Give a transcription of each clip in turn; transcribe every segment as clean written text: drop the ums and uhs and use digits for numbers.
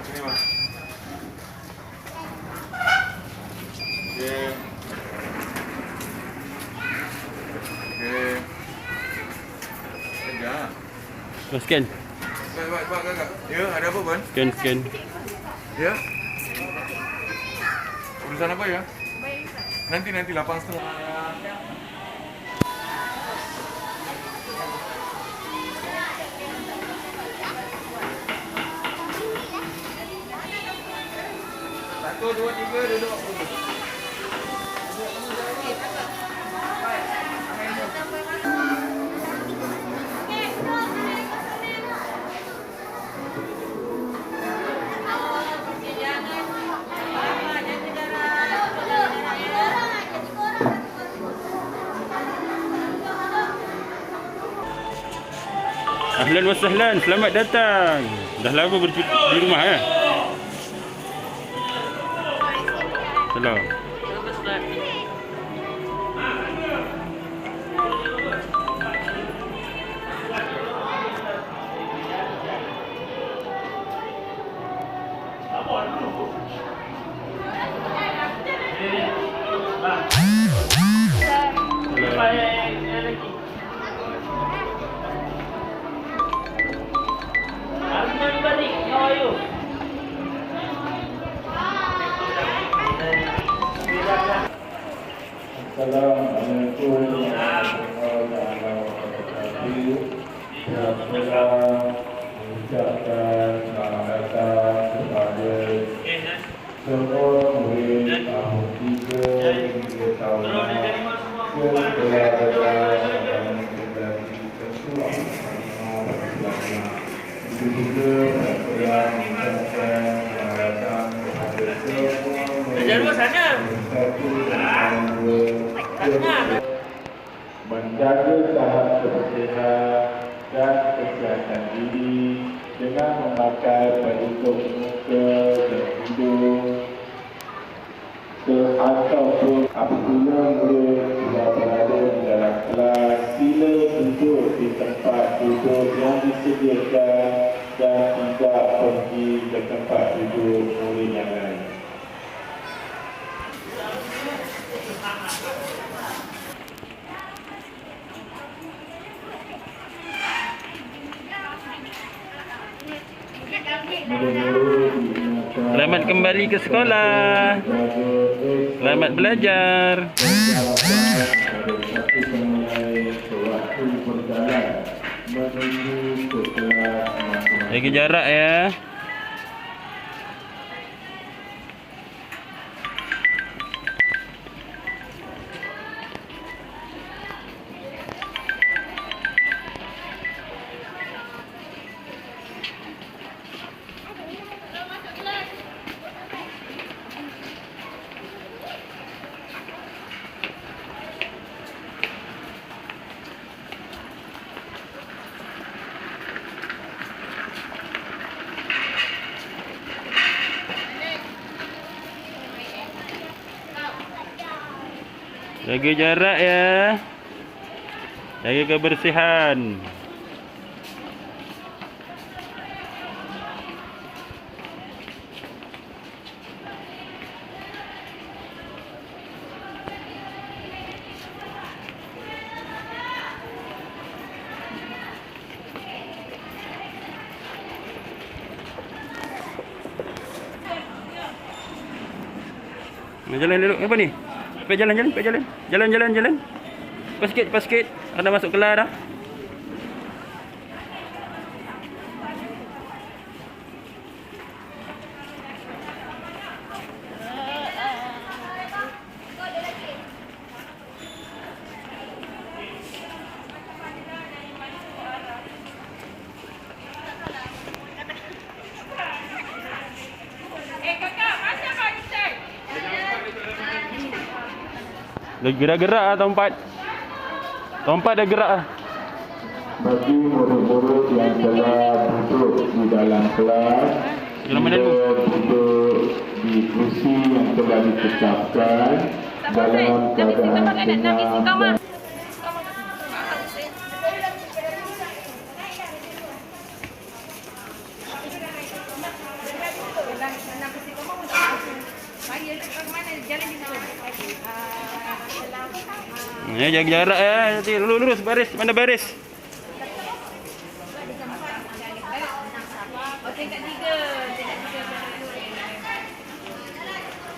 sini bang. Okey. Okey. Sekejap. Scan. Baik, kakak. Ya, ada apa, Ban? Scan. Ya? Urusan apa ya? Nanti 8:30. Satu, dua, tiga, duduk. Ahlan wa sahlan, selamat datang. Dah lama bercuti di rumah ya? Salam. Assalamualaikum warahmatullahi wabarakatuh. Saya mengucapkan selamat datang kepada semua murid tahun 3 hingga tahun 6 kepelajaran dan generasi ketua itu juga saya mengucapkan selamat datang kepada semua menjaga tahap kebersihan dan kesihatan diri dengan memakai pelitup muka dan hidung ataupun apabila murid sudah berada di dalam kelas, sila duduk di tempat duduk yang disediakan dan tidak pergi ke tempat duduk murid yang lain. Selamat kembali ke sekolah. Selamat belajar. Jaga jarak ya. Jaga jarak ya. Jaga kebersihan. Jalan dulu. Apa ni? Jalan. Pas sikit. Ada masuk kelas dah. Dah gerak-gerak lah tempat. Tempat dah gerak lah. Bagi murid-murid yang telah duduk di dalam kelas, duduk di kursi yang telah ditetapkan dalam keadaan tenang. nak bersih kamar pun tak apa. Saya dekat mana jalan di sana. Ya, jaga jarak ya. Nanti lurus baris. Mana baris? Oh, tingkat 3.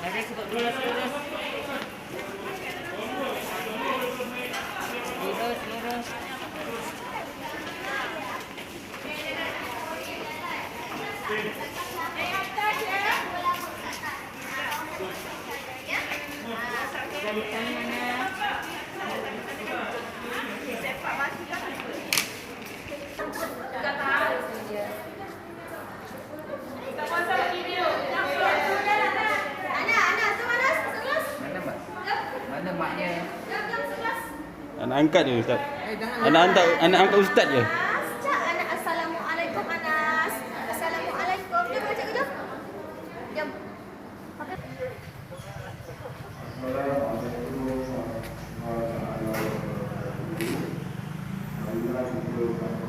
Baris untuk lurus. Lurus. Mana maknya? Anak angkat je ustaz. Anak angkat ustaz je. Anak assalamualaikum Anas. Assalamualaikum. Jom baca ke jom. Jom. Assalamualaikum warahmatullahi wabarakatuh.